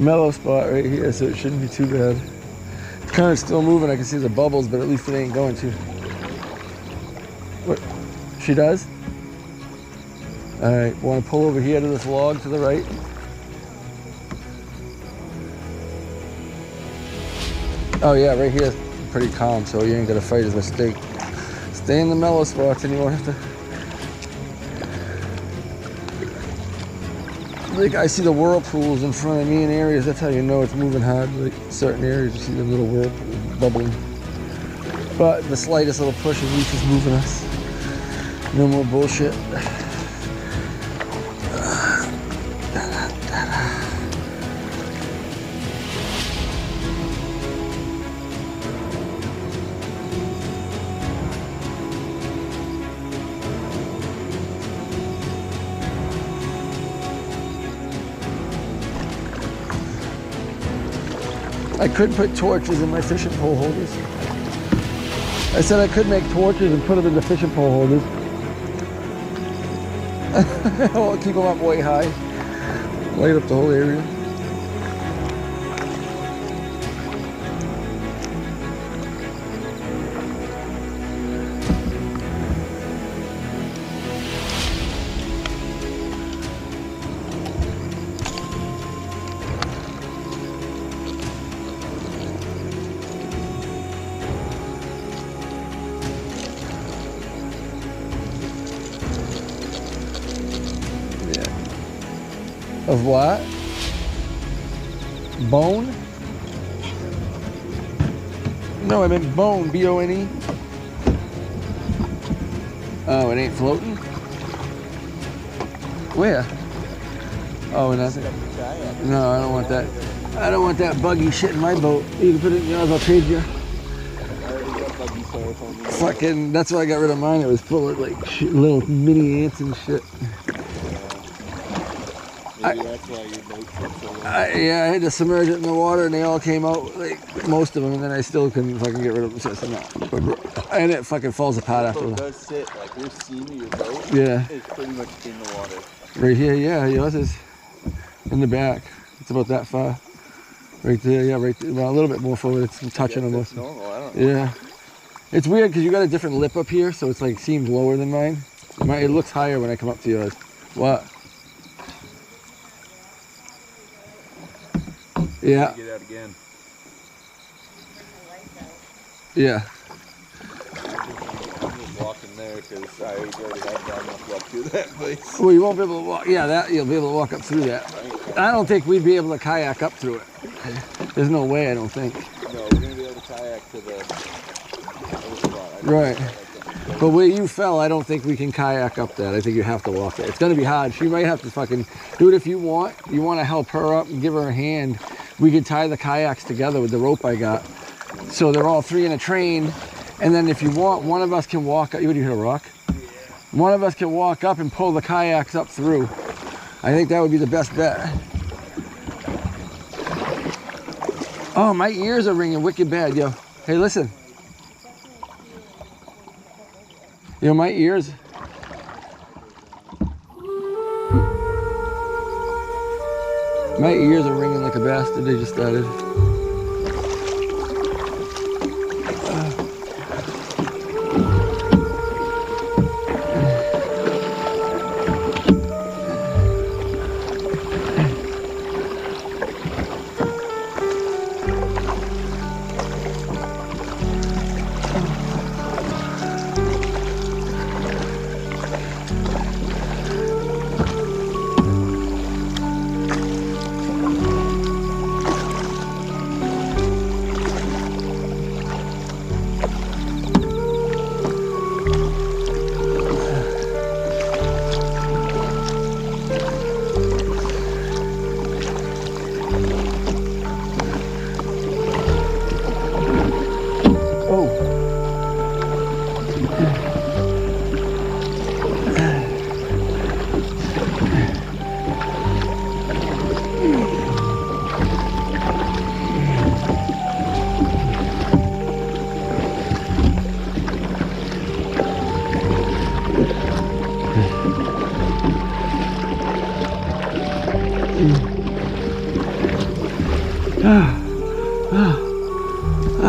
mellow spot right here, so it shouldn't be too bad. It's kind of still moving. I can see the bubbles, but at least it ain't going to. What? She does? All right, want to pull over here to this log to the right? Oh yeah, right here is pretty calm, so you ain't gonna fight his mistake. Stay in the mellow spots and you won't have to. Like, I see the whirlpools in front of me in areas, that's how you know it's moving hard. Like certain areas, you see the little whirlpools bubbling. But the slightest little push at least is moving us. No more bullshit. I could put torches in my fishing pole holders. I said I could make torches and put them in the fishing pole holders. I'll keep them up way high. Light up the whole area. Of what? Bone? No, I meant bone, B-O-N-E. Oh, it ain't floating? Where? Oh, nothing. No, I don't want that. I don't want that buggy shit in my boat. You can put it in yours, I'll trade you. Fucking, that's why I got rid of mine. It was full of like shit, little mini ants and shit. Maybe that's why your boat's so low. Yeah, I had to submerge it in the water and they all came out, like most of them, and then I still couldn't fucking get rid of them. So no. And it fucking falls apart after Your that. boat does sit, like your seam of your boat Yeah. is pretty much in the water. Right here, yeah, yours is in the back. It's about that far. Right there, yeah, right there. Well, a little bit more forward. It's touching almost. Normal, I don't know. Yeah. It's weird because you got a different lip up here, so it's like seems lower than mine. It looks higher when I come up to yours. What? Yeah. Get out again. Yeah. I'm just walking there because I already have gone enough up to that place. Well, you won't be able to walk. Yeah, that you'll be able to walk up through that. I don't think we'd be able to kayak up through it. There's no way, I don't think. No, we're gonna be able to kayak to the other spot. Right. But where you fell, I don't think we can kayak up that. I think you have to walk it. It's gonna be hard. She might have to fucking do it if you want. You want to help her up and give her a hand. We could tie the kayaks together with the rope I got. So they're all three in a train. And then if you want, one of us can walk up. You hit a rock? Yeah. One of us can walk up and pull the kayaks up through. I think that would be the best bet. Oh, my ears are ringing wicked bad, yo. Hey, listen. Yo, my ears. My ears are ringing like a bastard. They just started. Woo.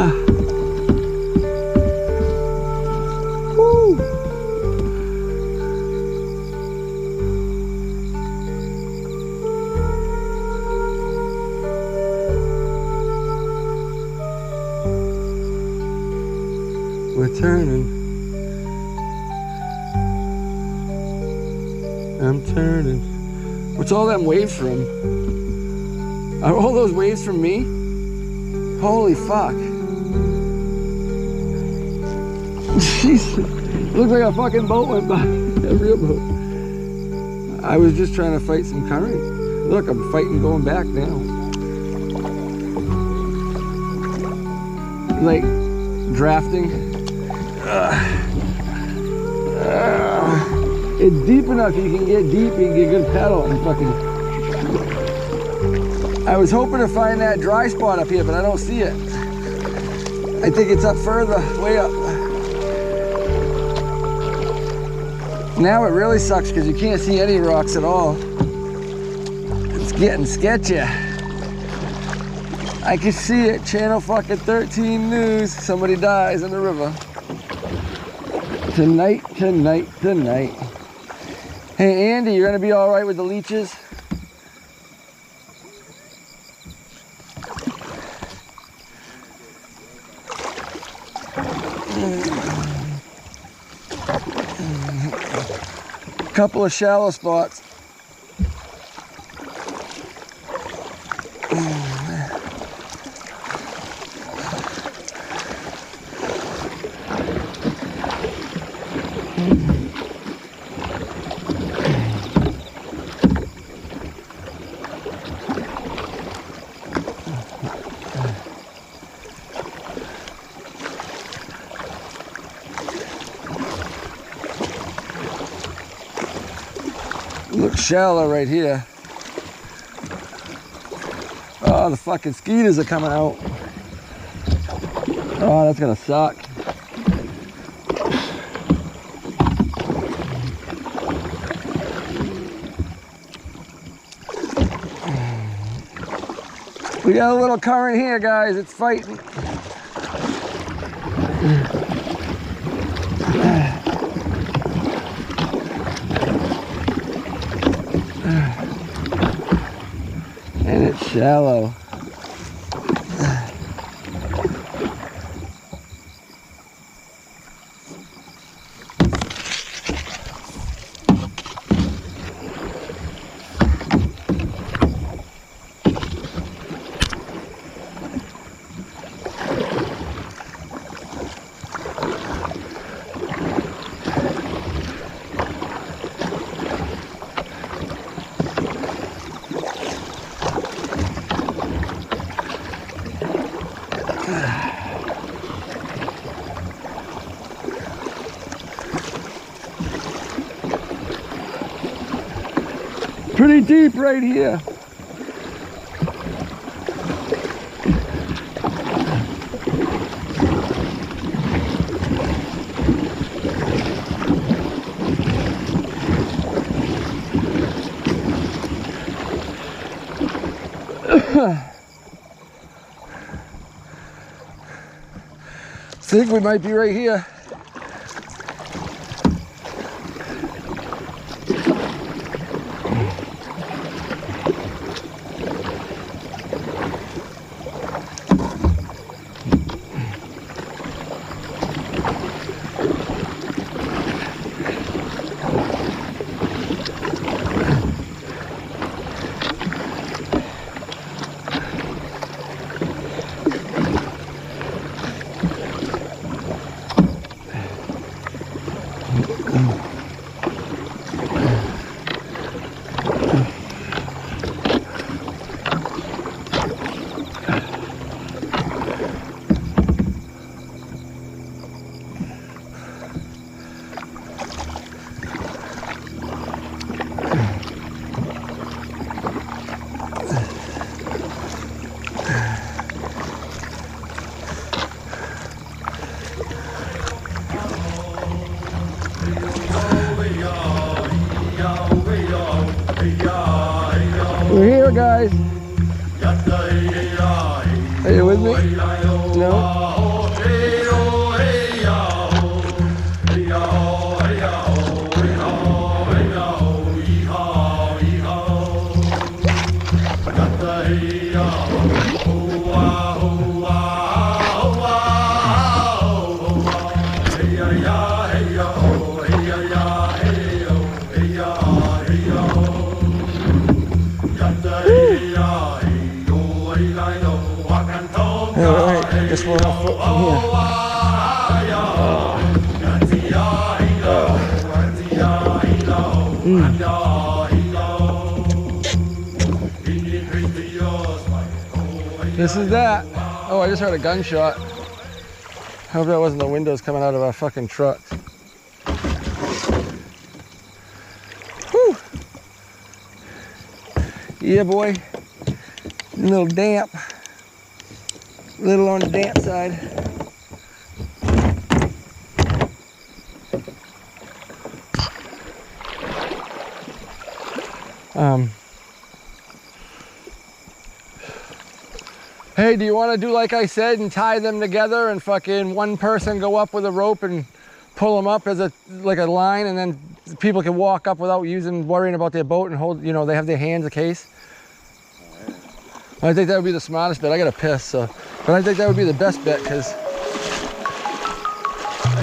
We're turning. I'm turning. What's all them waves from? Are all those waves from me? Holy fuck. Jesus. Looks like a fucking boat went by. A real boat. I was just trying to fight some current. Look, I'm fighting going back now. Like drafting. It's deep enough you can get deep and get good pedal and fucking. I was hoping to find that dry spot up here, but I don't see it. I think it's up further, way up. Now it really sucks because you can't see any rocks at all. It's getting sketchy. I can see it, channel fucking 13 news. Somebody dies in the river. Tonight, tonight, tonight. Hey Andy, you're gonna be all right with the leeches? Couple of shallow spots. Looks shallow right here. Oh, the fucking skeeters are coming out. Oh, that's gonna suck. We got a little current here, guys. It's fighting. And it's shallow. Pretty deep right here. Think we might be right here. We're here, guys. Are you with me? Alright, I guess we're on foot from here. This is that. Oh, I just heard a gunshot. Hope that wasn't the windows coming out of our fucking truck. Whew. Yeah, boy. A little damp. A little on the damp side. Hey, do you want to do like I said and tie them together and fucking one person go up with a rope and pull them up as like a line, and then people can walk up without worrying about their boat and hold, you know, they have their hands a case? I think that would be the smartest bet. I got to piss, so, but I think that would be the best bet, because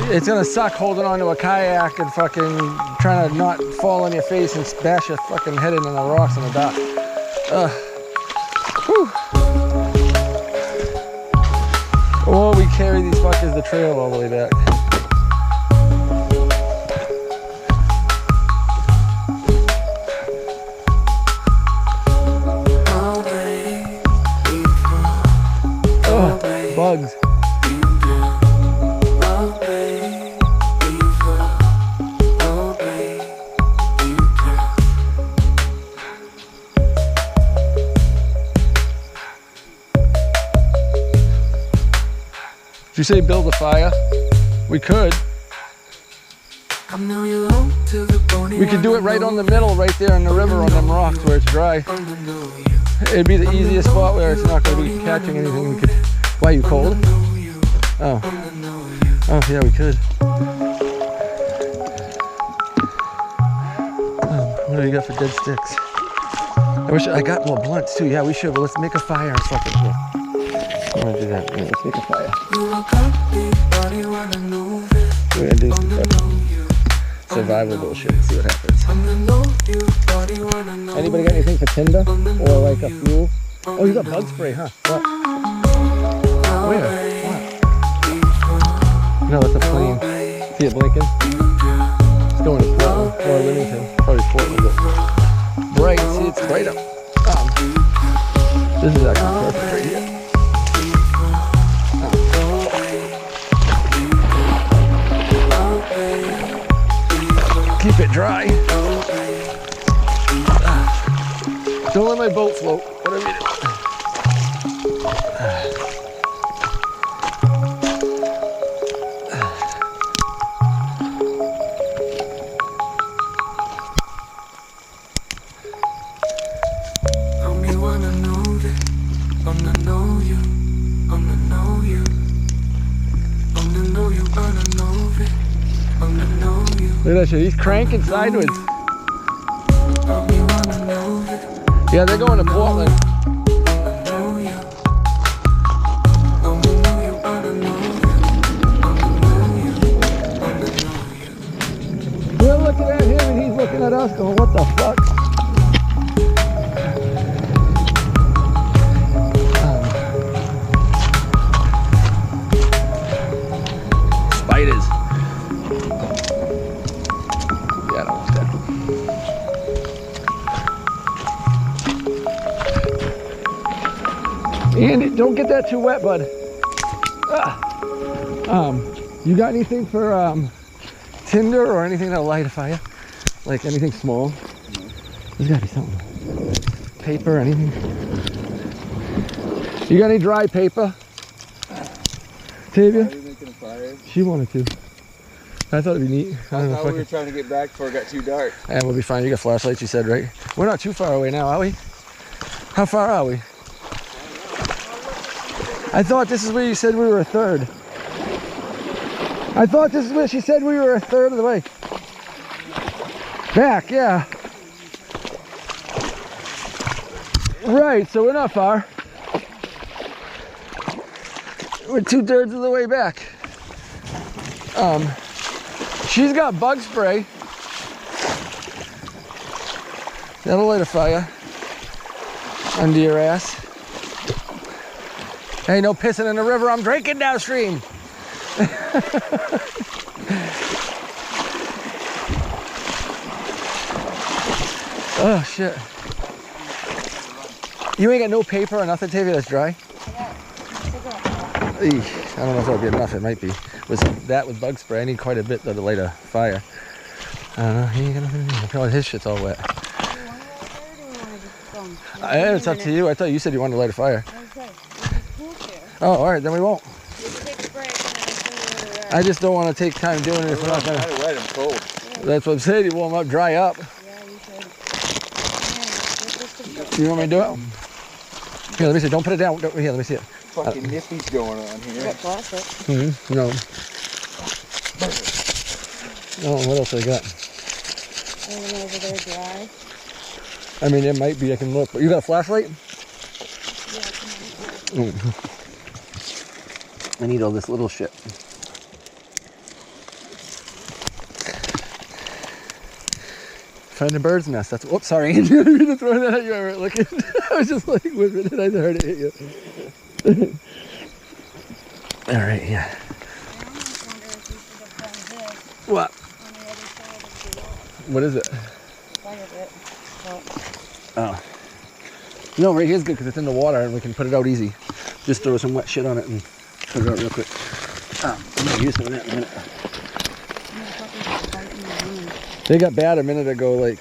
it's gonna suck holding onto a kayak and fucking trying to not fall on your face and bash your fucking head into the rocks in the dock. Whew. Or we carry these fuckers the trail all the way back. Oh, bugs. Did you say build a fire? We could. We could do it right on the middle, right there in the river on them rocks where it's dry. It'd be the easiest spot where it's not going to be catching anything. We could. Why, you cold? Oh. Oh, yeah, we could. What do you got for dead sticks? I wish I got more blunts too. Yeah, we should, but let's make a fire and fucking here. I'm gonna do that. Yeah, let's make a fire. We're gonna do some fucking survival bullshit and see what happens. Anybody got anything for tinder or like a fuel? Oh, you got bug spray, huh? What? Where? What? No, that's a plane. See it blinking? It's going to Portland or Leamington. Probably Portland, but bright. See, it's bright up. This is actually perfect right here. Keep it dry. Don't let my boat float. Whatever you do. Look at that shit, he's cranking sideways. Yeah, they're going to Portland. We're looking at him and he's looking at us going, what the fuck? Spiders. And don't get that too wet, bud. You got anything for tinder or anything that'll light a fire? Like anything small? There's gotta be something. Paper, anything? You got any dry paper? Tavia? She wanted to. I thought it'd be neat. I thought we were trying to get back before it got too dark. And we'll be fine. You got flashlights, you said, right? We're not too far away now, are we? How far are we? I thought this is where you said we were a third. I thought this is where she said we were a third of the way. Back, yeah. Right, so we're not far. We're 2/3 of the way back. She's got bug spray. That'll light a fire under your ass. Hey, no pissing in the river. I'm drinking downstream. Oh shit. You ain't got no paper or nothing, Tavia, that's dry? I don't know if that'll be enough. It might be. That with bug spray. I need quite a bit though to light a fire. I don't know. He ain't got nothing. Probably his shit's all wet. It's up to you. I thought you said you wanted to light a fire. Oh, all right. Then we won't. I just don't want to take time doing it if we're not gonna. Right, I'm cold. That's what I'm saying. You warm up, dry up. Yeah, you should. You want me to do it? Here, let me see. Don't put it down. Here, let me see it. Fucking nifty's going on here. Got plastic. No. Oh, what else I got? Anything over there dry? I mean, it might be. I can look. But you got a flashlight? Yeah, I need all this little shit. Find a bird's nest. That's. Oops, sorry. I didn't mean to throw that at you. I was looking. I was just like whipping it. I heard it hit you. All right, yeah. I almost wonder if you should have done this What? on the other side of the wall. What is it? Fire it. Oh. No, right here's good because it's in the water and we can put it out easy. Just throw some wet shit on it and put it out real quick. I'm gonna use some of that in a minute. They got bad a minute ago, like.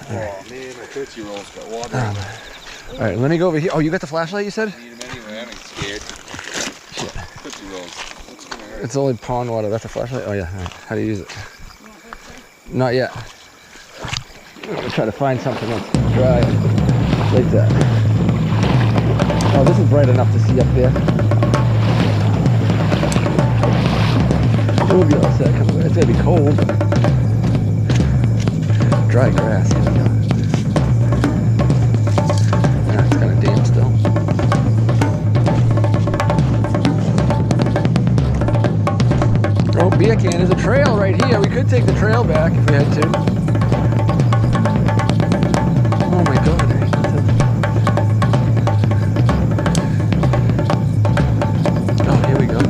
Oh man, my Tootsie Rolls got water. All right, let me go over here. Oh, you got the flashlight, you said? I need them anyway, I'm scared. Shit. Tootsie Rolls. What's gonna hurt? It's only pond water. That's a flashlight? Oh, yeah. All right. How do you use it? Not yet. I'm gonna try to find something that's dry. Like that. Oh, this is bright enough to see up there. We'll be all set. It's gonna be cold. Dry grass. Here we go. Yeah, it's kind of damp still. Oh, beer can. There's a trail right here. We could take the trail back if we had to. Oh my god. Oh, here we go.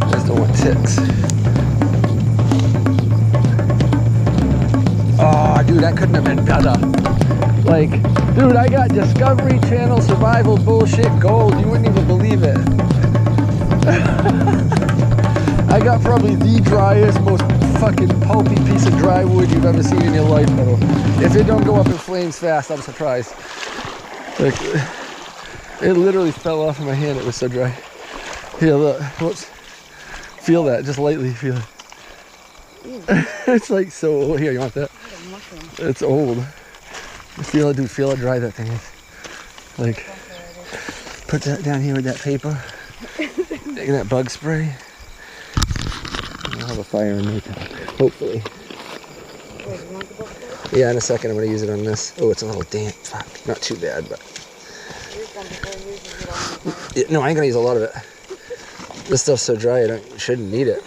There's the one ticks. Oh, dude, that couldn't have been better. Like, dude, I got Discovery Channel survival bullshit gold. You wouldn't even believe it. I got probably the driest, most fucking pulpy piece of dry wood you've ever seen in your life, though. If it don't go up in flames fast, I'm surprised. Like, it literally fell off of my hand. It was so dry. Here, look. Whoops. Feel that, just lightly feel it. It's like so old. Here, you want that? It's old. Feel it, dude. Feel how dry that thing is. Like, put that down here with that paper. Taking that bug spray. I'll have a fire in no time. Hopefully. Yeah, in a second I'm going to use it on this. Oh, it's a little damp. Fuck. Not too bad, but. Yeah, no, I ain't going to use a lot of it. This stuff's so dry I shouldn't need it.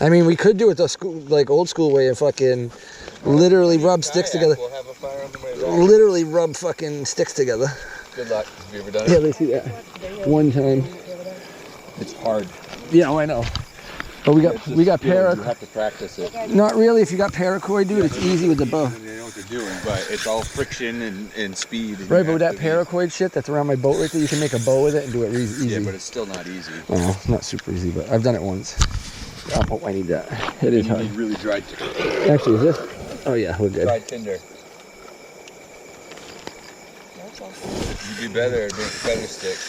I mean, we could do it the school, like old school way and fucking literally rub sticks together. We'll have a fire on the way back. Literally rub fucking sticks together. Good luck. Have you ever done Yeah, it? they see that. One time. It's hard. Yeah, oh, I know. But we got You paracord. have to practice it. Not really. If you got paracord, dude, it's easy with the bow. They know what they're doing, but it's all friction and speed. And Right, but with that you have to paracord shit that's around my boat right there, you can make a bow with it and do it easy. Yeah, but it's still not easy. Oh, it's not super easy, but I've done it once. Oh, I need that. It is You hard. need really dry Actually, is this? Oh yeah, we're good. tinder. You'd be better at doing feather stick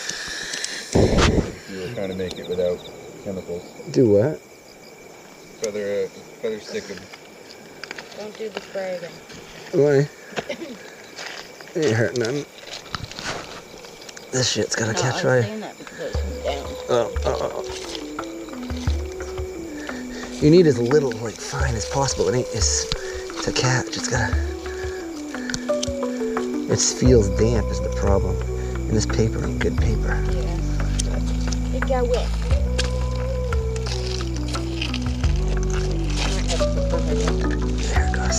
if you were trying to make it without chemicals. Do what? Feather stick them. Don't do the spray again. Why? Ain't hurt none. This shit's gotta No, catch I was right. saying that because it was down. Oh. You need as little, like, fine as possible. It ain't to catch. It's gotta. It feels damp is the problem. And this paper ain't good paper. Yeah. It got wet. There it goes.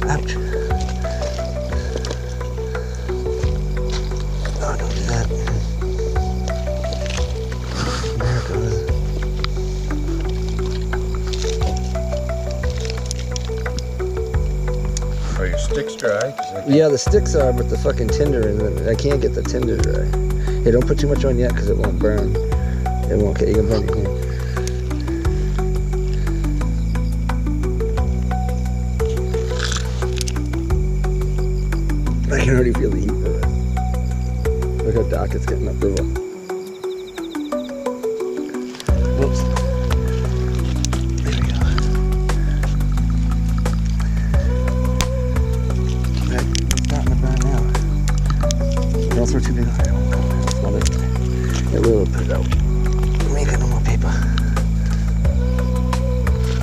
Ouch. Oh, don't do that. There it goes. Are your sticks dry? 'Cause I Yeah, the sticks are, but the fucking tinder, and I can't get the tinder dry. Hey, don't put too much on yet because it won't burn. It won't get, you can burn your hand. I can already feel the heat of it. Look how dark it's getting up river. Whoops. There we go. It's starting to burn now. Don't throw too big of it. It will put it out. Make it no more paper.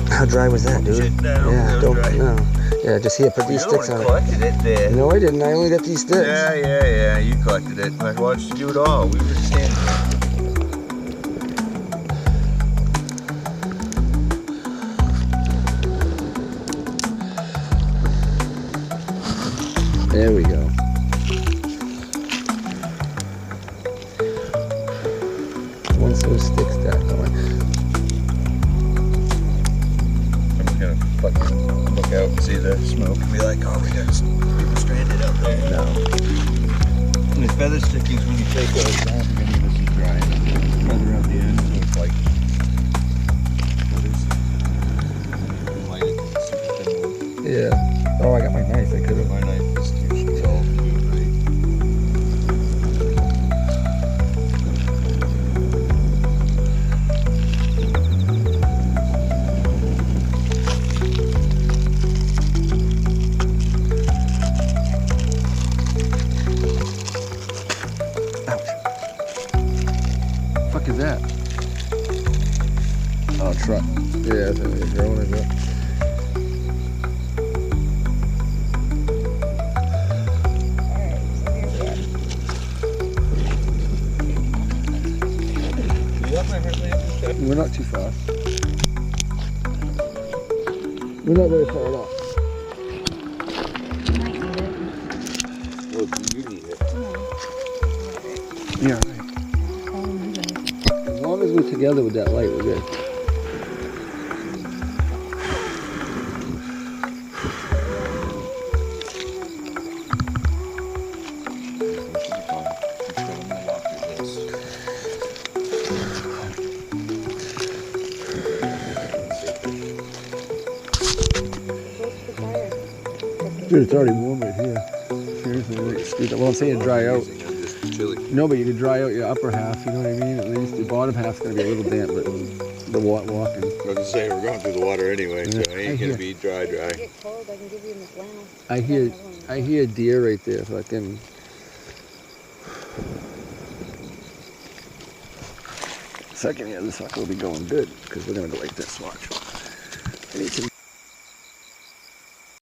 How dry was that, dude? Shit, no, Yeah, no don't, dry. no. Yeah, just here, put these sticks on it. collected it there. No, I didn't. I only got these sticks. Yeah, you collected it. I watched you do it all. We were just standing there. There we go. Once those sticks start going. I'm gonna fucking look out and see the smoke and be like, oh, we got people stranded out there. No. And the feather stickings, when you take those, I don't think any of this is dry. Feather out the end, so it's like feathers. Light it, it's super thin wood. Yeah. Oh, I got my knife. I could have. My knife is too dull to do it right. Fuck is that? Oh, truck. Yeah, I think they're growing it up. We're not too far. We're not very far off. Well, you need it. Yeah, right. As long as we're together with that light, we're good. Dude, it's already warm right here. Seriously, like, scoot up. Well, I'm saying dry out. I'm just chilly. No, but you could dry out your upper half, you know what I mean? At least the bottom half's gonna be a little damp, but the walking. I was gonna say, we're going through the water anyway, so it ain't gonna be dry. Get cold, I can give you the flannel. I hear deer right there, fucking. Second, yeah, this fucker will be going good, because we're gonna go like this, watch. I need some